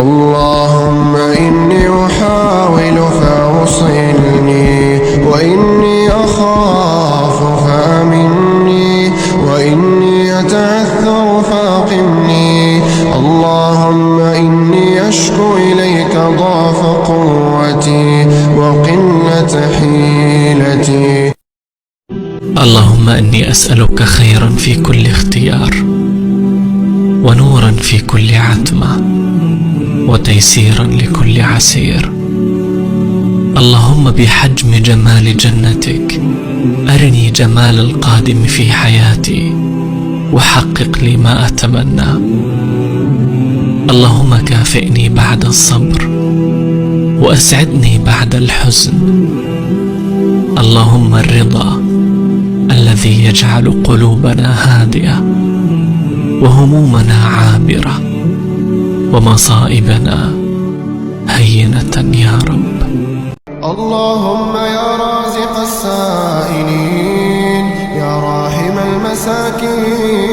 اللهم إني أحاول فأوصلني، وإني أخاف فآمني، وإني أتعثر فأقمني. اللهم إني أشكو إليك ضعف قوتي وقلة حيلتي. اللهم إني أسألك خيرا في كل اختيار، ونورا في كل عتمة، وتيسيرا لكل عسير. اللهم بحجم جمال جنتك أرني جمال القادم في حياتي، وحقق لي ما أتمنى. اللهم كافئني بعد الصبر، وأسعدني بعد الحزن. اللهم الرضا الذي يجعل قلوبنا هادئة، وهمومنا عابرة، ومصائبنا هينة يا رب. اللهم يا رازق السائلين، يا راحم المساكين،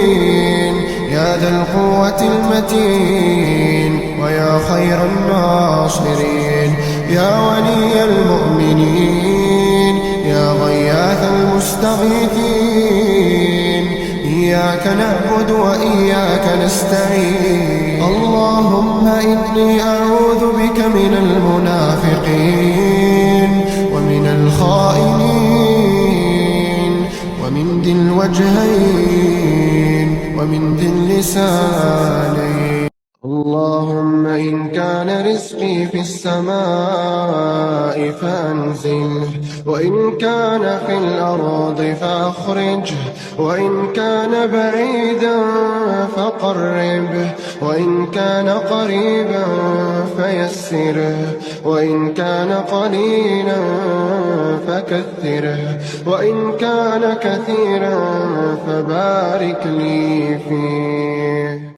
يا ذا القوة المتين، ويا خير الناصرين، يا ولي المؤمنين، يا غياث المستغيثين. إياك نعبد وإياك نستعين. اللهم إني أعوذ بك من المنافقين، ومن الخائنين، ومن ذي الوجهين، ومن ذي اللسانين. اللهم إن كان رزقي في السماء فأنزله، وإن كان في الأرض فأخرجه، وإن كان بعيدا فقربه، وإن كان قريبا فيسره، وإن كان قليلا فكثره، وإن كان كثيرا فبارك لي فيه.